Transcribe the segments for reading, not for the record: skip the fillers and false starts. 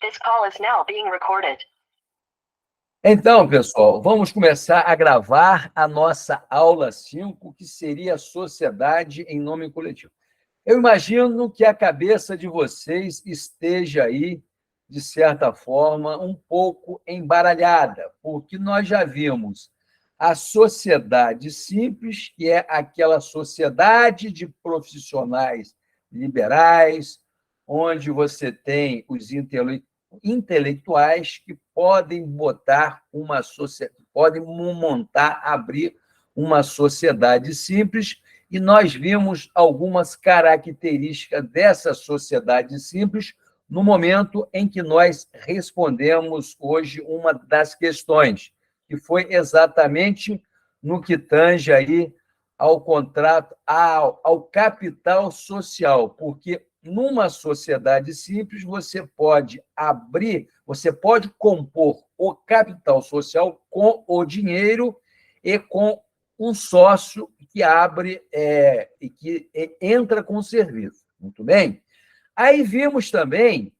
This call is now being recorded. Então, pessoal, vamos começar a gravar a nossa aula 5, que seria a Sociedade em Nome Coletivo. Eu imagino que a cabeça de vocês esteja aí, de certa forma, um pouco embaralhada, porque nós já vimos a sociedade simples, que é aquela sociedade de profissionais liberais, onde você tem os intelectuais que podem botar uma sociedade, podem montar, abrir uma sociedade simples, e nós vimos algumas características dessa sociedade simples no momento em que nós respondemos hoje uma das questões, que foi exatamente no que tange aí ao contrato, ao capital social, porque numa sociedade simples você pode abrir, você pode compor o capital social com o dinheiro e com um sócio que abre e que entra com o serviço. Muito bem? Aí vimos também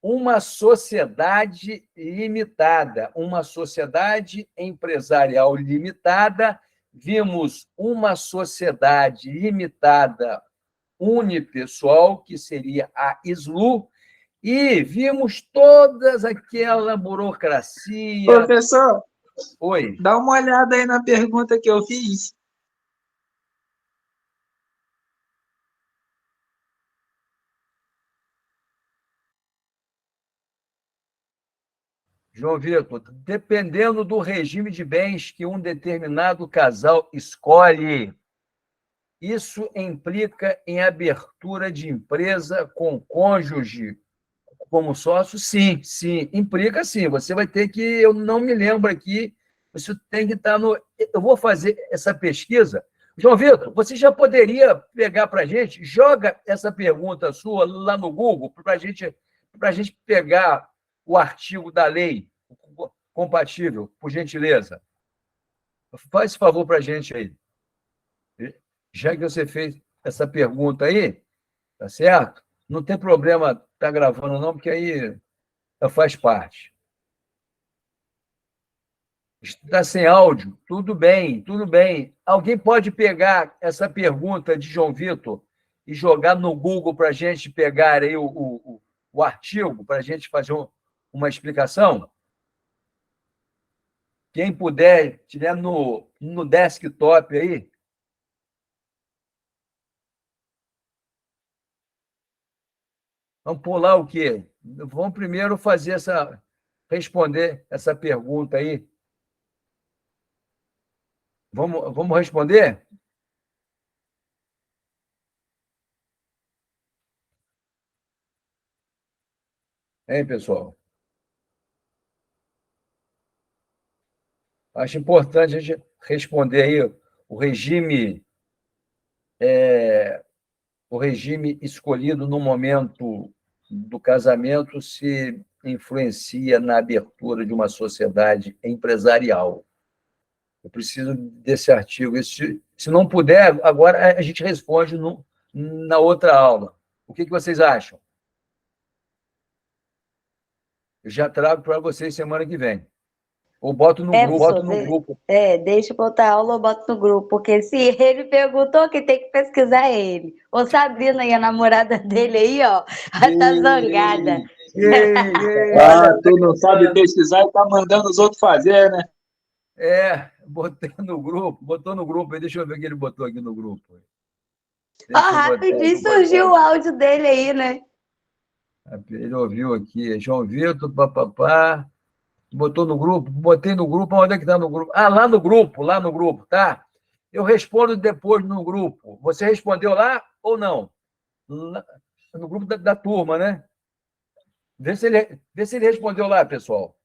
uma sociedade limitada, uma sociedade empresarial limitada, vimos uma sociedade limitada unipessoal, que seria a SLU, e vimos todas aquela burocracia. Professor, Oi. dá uma olhada aí na pergunta que eu fiz. João Vitor, dependendo do regime de bens que um determinado casal escolhe, isso implica em abertura de empresa com cônjuge como sócio? Sim, sim, implica sim. Você vai ter que, eu não me lembro aqui, você tem que estar no... Eu vou fazer essa pesquisa. João Vitor, você já poderia pegar para a gente, joga essa pergunta sua lá no Google, para a gente pegar o artigo da lei compatível, por gentileza. Faz esse favor para a gente aí. Já que você fez essa pergunta aí, tá certo? Não tem problema estar tá gravando, não, porque aí faz parte. Está sem áudio? Tudo bem, tudo bem. Alguém pode pegar essa pergunta de João Vitor e jogar no Google para a gente pegar aí o artigo, para a gente fazer uma explicação? Quem puder, tiver no desktop aí. Vamos pular o quê? Vamos primeiro responder essa pergunta aí. Vamos responder? Hein, pessoal? Acho importante a gente responder aí o regime escolhido no momento do casamento se influencia na abertura de uma sociedade empresarial. Eu preciso desse artigo. Se não puder, agora a gente responde na outra aula. O que vocês acham? Eu já trago para vocês semana que vem. Ou boto no grupo. Deixa eu botar a aula ou boto no grupo, porque se ele perguntou, quem tem que pesquisar é ele. Ô, Sabrina aí, a namorada dele aí, ó, tá zangada. Tu não sabe pesquisar e tá mandando os outros fazer, né? Botei no grupo, botou no grupo aí, deixa eu ver o que ele botou aqui no grupo. Rapidinho surgiu o áudio dele aí, né? Ele ouviu aqui, João Vitor, papapá. Botou no grupo, botei no grupo, onde é que está no grupo? Lá no grupo, tá? Eu respondo depois no grupo. Você respondeu lá ou não? No grupo da turma, né? Vê se ele respondeu lá, pessoal.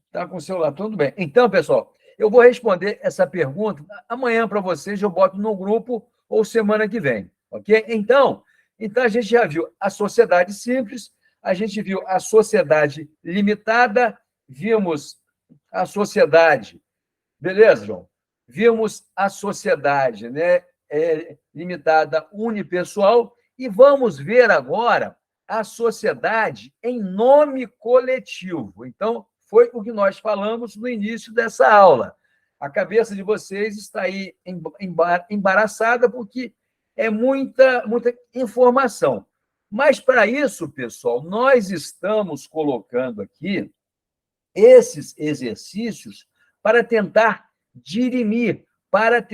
Está com o celular, tudo bem. Então, pessoal, eu vou responder essa pergunta amanhã para vocês, eu boto no grupo ou semana que vem, ok? Então, a gente já viu a sociedade simples, a gente viu a sociedade limitada, vimos a sociedade... Beleza, João? Vimos a sociedade, né? limitada unipessoal, e vamos ver agora a sociedade em nome coletivo. Então, foi o que nós falamos no início dessa aula. A cabeça de vocês está aí embaraçada, porque é muita informação. Mas, para isso, pessoal, nós estamos colocando aqui esses exercícios para tentar dirimir, para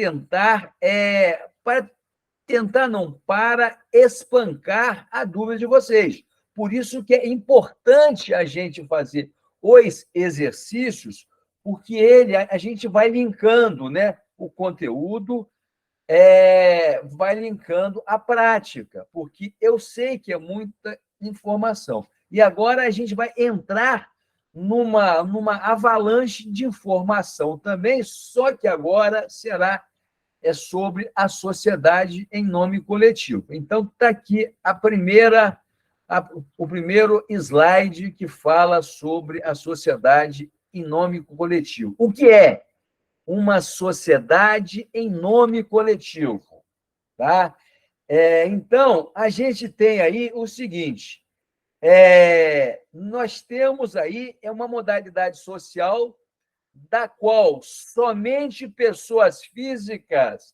espancar a dúvida de vocês. Por isso que é importante a gente fazer os exercícios, porque a gente vai linkando, né, o conteúdo, vai linkando a prática, porque eu sei que é muita informação. E agora a gente vai entrar numa avalanche de informação também, só que agora é sobre a sociedade em nome coletivo. Então, está aqui o primeiro slide que fala sobre a sociedade em nome coletivo. O que é uma sociedade em nome coletivo? Tá? Então, a gente tem aí o seguinte, nós temos aí uma modalidade social da qual somente pessoas físicas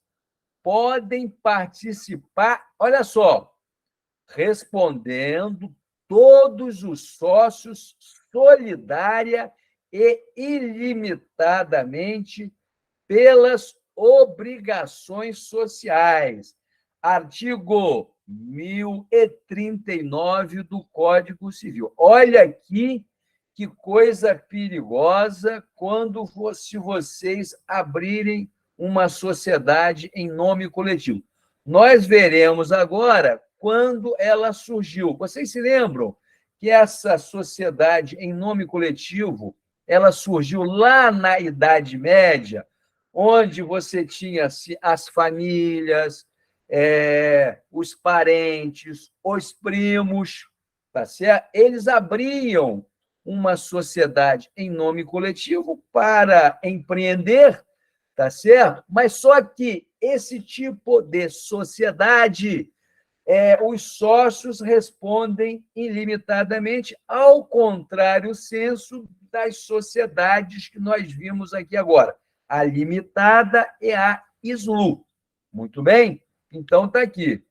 podem participar, olha só, respondendo todos os sócios solidária e ilimitadamente pelas obrigações sociais. Artigo 1039 do Código Civil. Olha aqui que coisa perigosa se vocês abrirem uma sociedade em nome coletivo. Nós veremos agora quando ela surgiu. Vocês se lembram que essa sociedade em nome coletivo ela surgiu lá na Idade Média, onde você tinha as famílias, os parentes, os primos, tá certo? Eles abriam uma sociedade em nome coletivo para empreender, tá certo? Mas só que esse tipo de sociedade, os sócios respondem ilimitadamente, ao contrário senso das sociedades que nós vimos aqui agora, a limitada e a SLU. Muito bem? Então, está aqui.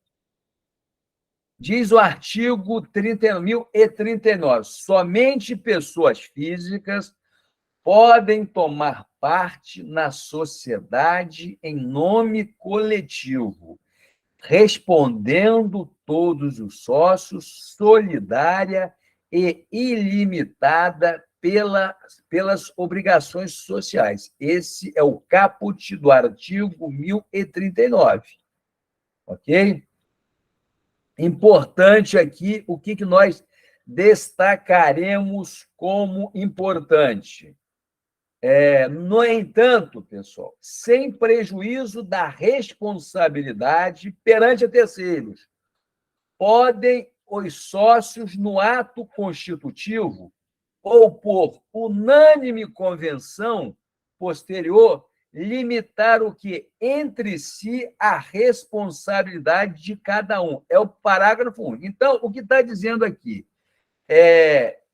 Diz o artigo 30.039, somente pessoas físicas podem tomar parte na sociedade em nome coletivo, respondendo todos os sócios, solidária e ilimitada pelas obrigações sociais. Esse é o caput do artigo 1039. Ok? Importante aqui, o que nós destacaremos como importante. No entanto, pessoal, sem prejuízo da responsabilidade perante a terceiros, podem os sócios, no ato constitutivo ou por unânime convenção posterior, limitar o que? Entre si a responsabilidade de cada um. É o parágrafo 1. Então, o que está dizendo aqui?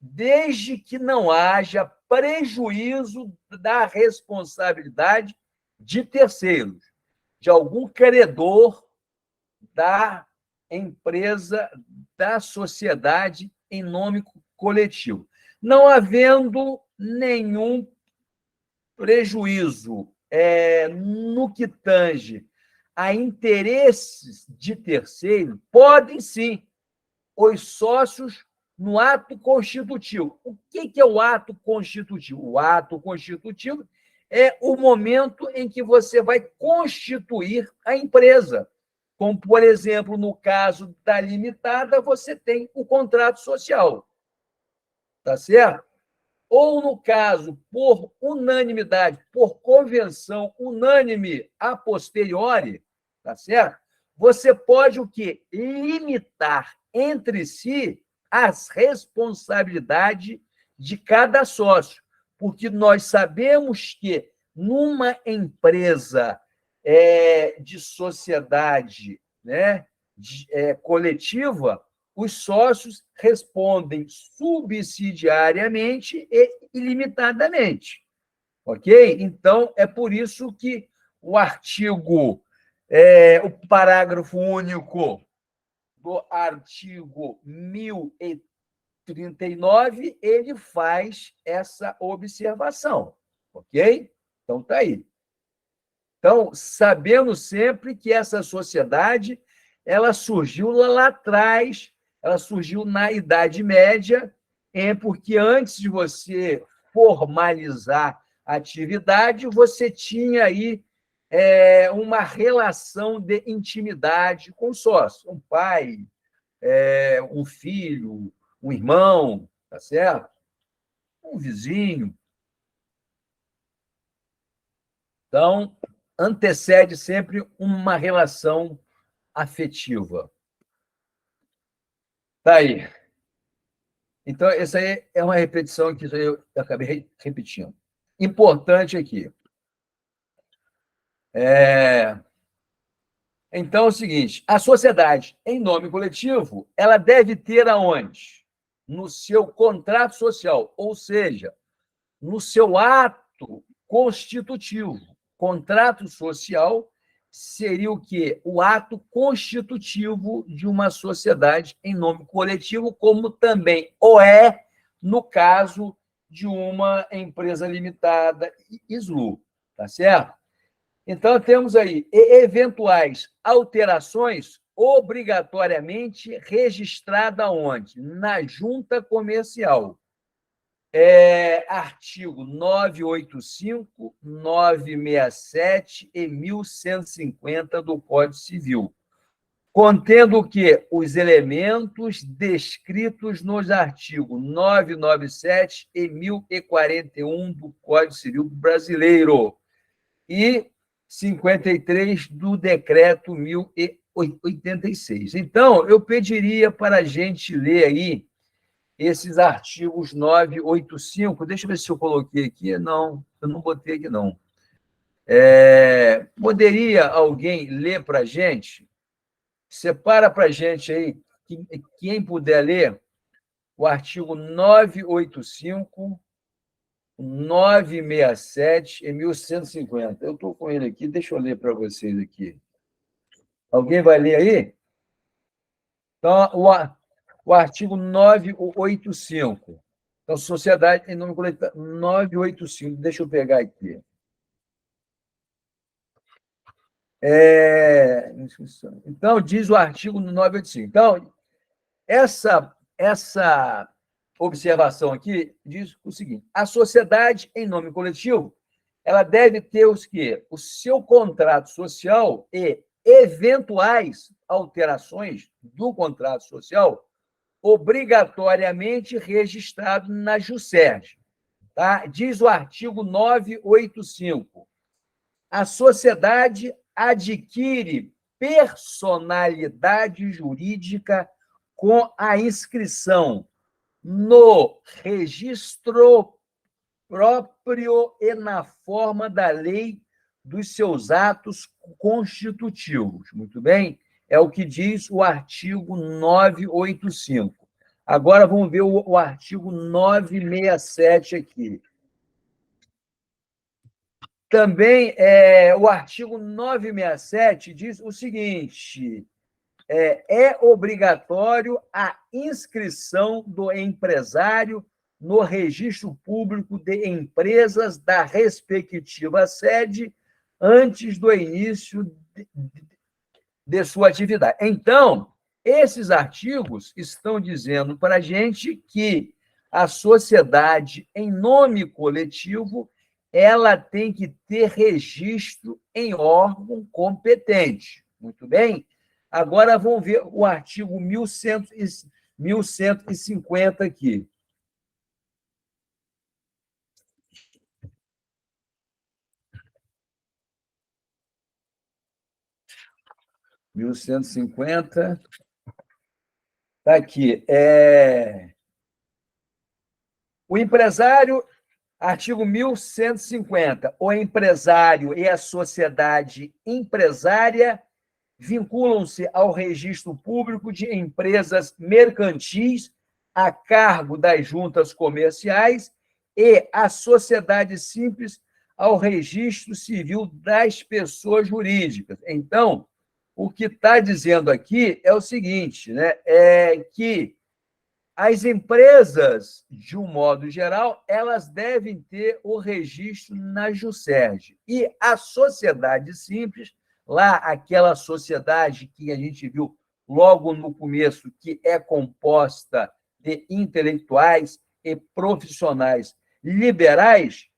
Desde que não haja prejuízo da responsabilidade de terceiros, de algum credor da empresa, da sociedade em nome coletivo. Não havendo nenhum prejuízo no que tange a interesses de terceiro, podem sim os sócios no ato constitutivo. O que é o ato constitutivo? O ato constitutivo é o momento em que você vai constituir a empresa. Como, por exemplo, no caso da limitada, você tem o contrato social. Tá certo? Ou, no caso, por unanimidade, por convenção unânime a posteriori, tá certo? Você pode o quê? Limitar entre si as responsabilidades de cada sócio, porque nós sabemos que numa empresa de sociedade, né, coletiva, os sócios respondem subsidiariamente e ilimitadamente. Ok? Então, é por isso que o parágrafo único do artigo 1039, ele faz essa observação. Ok? Então, está aí. Então, sabendo sempre que essa sociedade ela surgiu lá atrás, ela surgiu na Idade Média, porque antes de você formalizar a atividade, você tinha aí uma relação de intimidade com o sócio, um pai, um filho, um irmão, tá certo? Um vizinho. Então, antecede sempre uma relação afetiva. Tá aí. Então, essa aí é uma repetição que eu acabei repetindo. Importante aqui. Então, é o seguinte, a sociedade, em nome coletivo, ela deve ter aonde? No seu contrato social, ou seja, no seu ato constitutivo. Contrato social seria o quê? O ato constitutivo de uma sociedade em nome coletivo, como também o é no caso de uma empresa limitada, SLU, tá certo? Então, temos aí eventuais alterações obrigatoriamente registrada onde? Na junta comercial. Artigo 985, 967 e 1150 do Código Civil, contendo o quê? Os elementos descritos nos artigos 997 e 1041 do Código Civil Brasileiro e 53 do Decreto 1086. Então, eu pediria para a gente ler aí esses artigos 985, deixa eu ver se eu coloquei aqui. Não, eu não botei aqui, não. Poderia alguém ler para a gente? Separa para a gente aí, quem puder ler, o artigo 985, 967 e 1150. Eu estou com ele aqui, deixa eu ler para vocês aqui. Alguém vai ler aí? Então, o artigo 985. Então, sociedade em nome coletivo, 985. Deixa eu pegar aqui. Então, diz o artigo 985. Então, essa observação aqui diz o seguinte: a sociedade em nome coletivo ela deve ter os quê? O seu contrato social e eventuais alterações do contrato social obrigatoriamente registrado na JUSERJ. Tá? Diz o artigo 985. A sociedade adquire personalidade jurídica com a inscrição no registro próprio e na forma da lei dos seus atos constitutivos. Muito bem? É o que diz o artigo 985. Agora vamos ver o artigo 967 aqui. Também o artigo 967 diz o seguinte: é obrigatório a inscrição do empresário no registro público de empresas da respectiva sede antes do início de sua atividade. Então, esses artigos estão dizendo para a gente que a sociedade, em nome coletivo, ela tem que ter registro em órgão competente. Muito bem? Agora vamos ver o artigo 1150 aqui. (1150) Está aqui. O empresário Artigo 1150. O empresário e a sociedade empresária vinculam-se ao registro público de empresas mercantis a cargo das juntas comerciais e a sociedade simples ao registro civil das pessoas jurídicas. Então, o que está dizendo aqui é o seguinte, né? É que as empresas, de um modo geral, elas devem ter o registro na Juscerj. E a sociedade simples, lá aquela sociedade que a gente viu logo no começo, que é composta de intelectuais e profissionais liberais,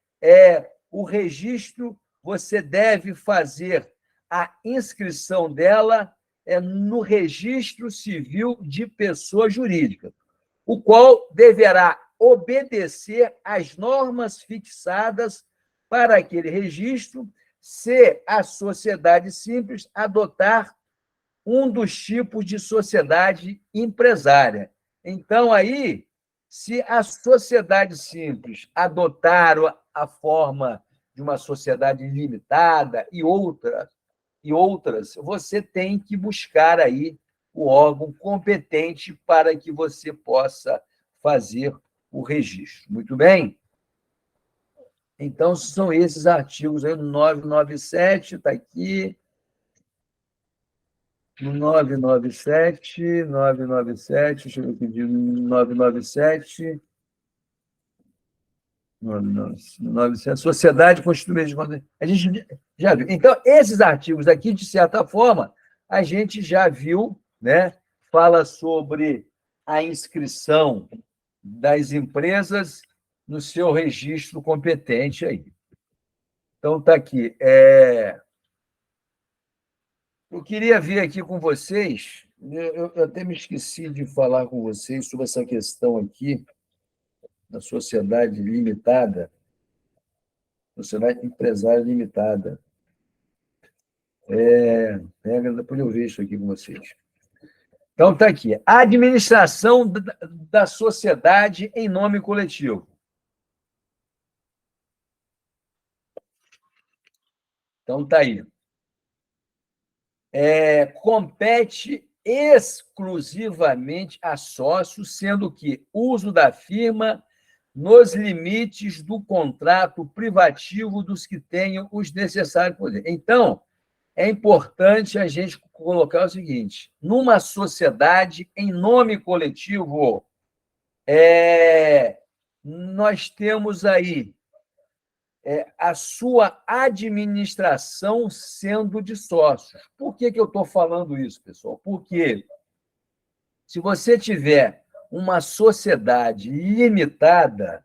o registro, você deve fazer a inscrição dela no Registro Civil de Pessoa Jurídica, o qual deverá obedecer às normas fixadas para aquele registro, se a sociedade simples adotar um dos tipos de sociedade empresária. Então, aí, se a sociedade simples adotar a forma de uma sociedade limitada e outras, você tem que buscar aí o órgão competente para que você possa fazer o registro. Muito bem? Então, são esses artigos aí, no 997, está aqui. No 997, deixa eu ver aqui, de 997, 997, Sociedade Constituinte de... A gente já viu. Então, esses artigos aqui, de certa forma, a gente já viu, né? Fala sobre a inscrição das empresas no seu registro competente aí. Então, está aqui. Eu queria ver aqui com vocês, eu até me esqueci de falar com vocês sobre essa questão aqui da sociedade limitada, sociedade empresária limitada. Depois eu vejo isso aqui com vocês. Então, está aqui. A administração da sociedade em nome coletivo. Então, está aí. Compete exclusivamente a sócios, sendo que uso da firma nos limites do contrato privativo dos que tenham os necessários poderes. Então, é importante a gente colocar o seguinte: numa sociedade em nome coletivo, nós temos aí a sua administração sendo de sócios. Por que eu estou falando isso, pessoal? Porque se você tiver uma sociedade limitada,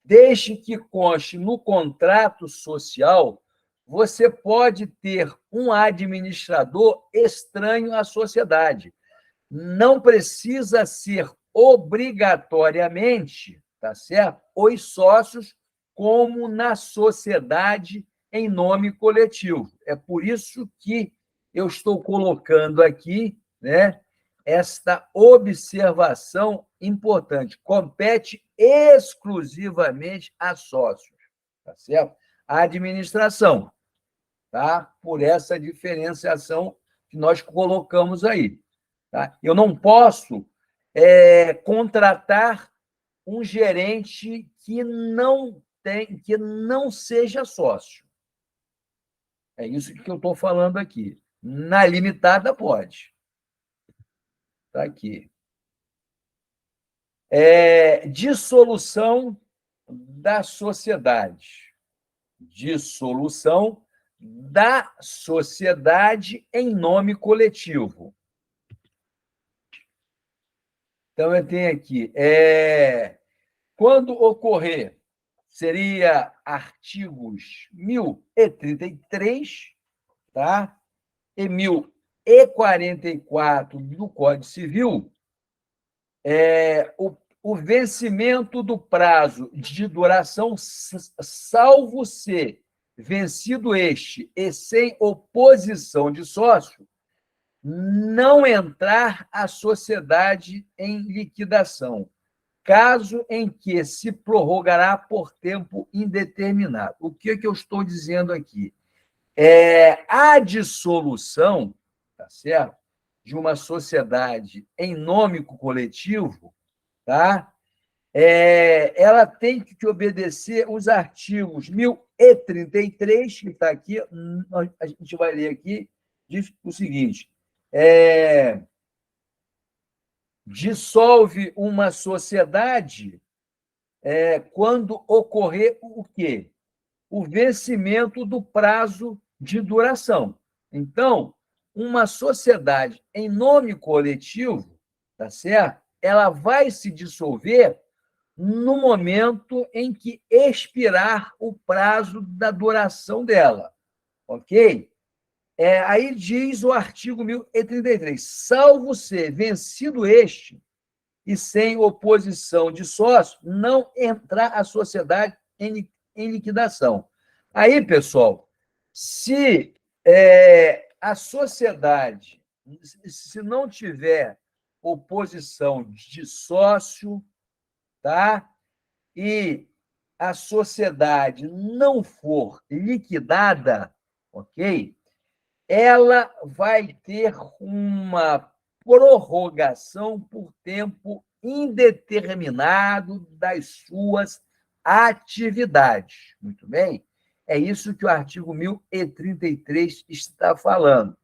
desde que conste no contrato social, você pode ter um administrador estranho à sociedade. Não precisa ser obrigatoriamente, tá certo? Os sócios, como na sociedade em nome coletivo. É por isso que eu estou colocando aqui, né, esta observação importante. Compete exclusivamente a sócios, tá certo? A administração, tá? Por essa diferenciação que nós colocamos aí. Tá? Eu não posso contratar um gerente que não seja sócio. É isso que eu estou falando aqui. Na limitada, pode. Está aqui. Dissolução da sociedade. Dissolução da sociedade em nome coletivo. Então, eu tenho aqui. Quando ocorrer, seria artigos 1033, tá? E 1044 do Código Civil, o vencimento do prazo de duração, salvo ser vencido este e sem oposição de sócio, não entrar a sociedade em liquidação. caso em que se prorrogará por tempo indeterminado. O que eu estou dizendo aqui? A dissolução, tá certo? De uma sociedade em nome coletivo, tá? Ela tem que obedecer os artigos 1033, que está aqui, a gente vai ler aqui, diz o seguinte: dissolve uma sociedade quando ocorrer o quê? O vencimento do prazo de duração. Então, uma sociedade em nome coletivo, tá certo? Ela vai se dissolver no momento em que expirar o prazo da duração dela, ok? Aí diz o artigo 1033, salvo ser vencido este e sem oposição de sócio, não entrar a sociedade em liquidação. Aí, pessoal, se a sociedade, se não tiver oposição de sócio, tá? E a sociedade não for liquidada, ok? Ela vai ter uma prorrogação por tempo indeterminado das suas atividades. Muito bem? É isso que o artigo 1033 está falando,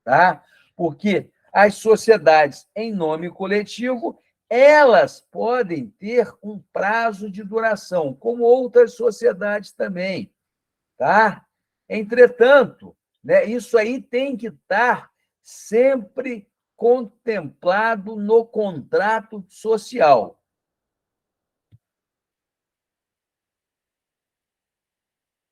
tá? Porque as sociedades em nome coletivo, elas podem ter um prazo de duração, como outras sociedades também, tá? Entretanto, né, isso aí tem que estar sempre contemplado no contrato social.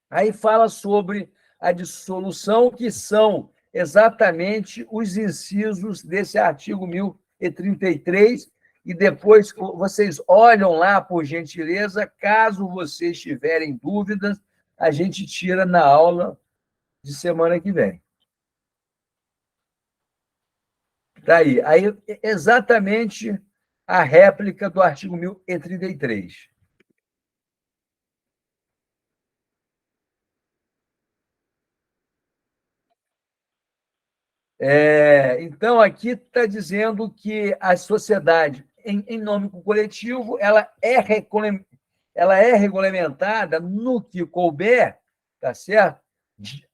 Aí fala sobre a dissolução, que são exatamente os incisos desse artigo 1033, e depois vocês olham lá, por gentileza, caso vocês tiverem dúvidas, a gente tira na aula de semana que vem. Daí, aí exatamente a réplica do artigo 1033. Então, aqui está dizendo que a sociedade, em nome coletivo, ela é regulamentada no que couber, tá certo?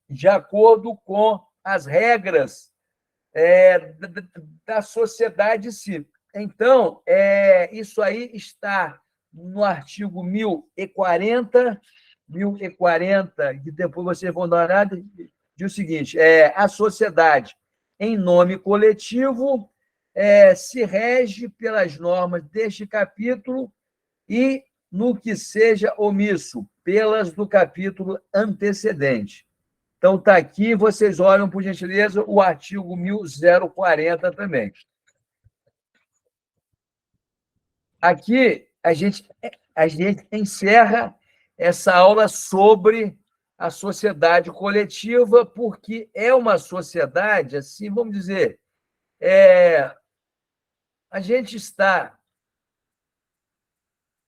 De acordo com as regras da sociedade civil. Então, isso aí está no artigo 1040, e depois vocês vão dar uma olhada, diz o seguinte: a sociedade em nome coletivo se rege pelas normas deste capítulo e, no que seja omisso, pelas do capítulo antecedente. Então, está aqui, vocês olham, por gentileza, o artigo 1040 também. Aqui, a gente encerra essa aula sobre a sociedade coletiva, porque é uma sociedade, assim, vamos dizer, a gente está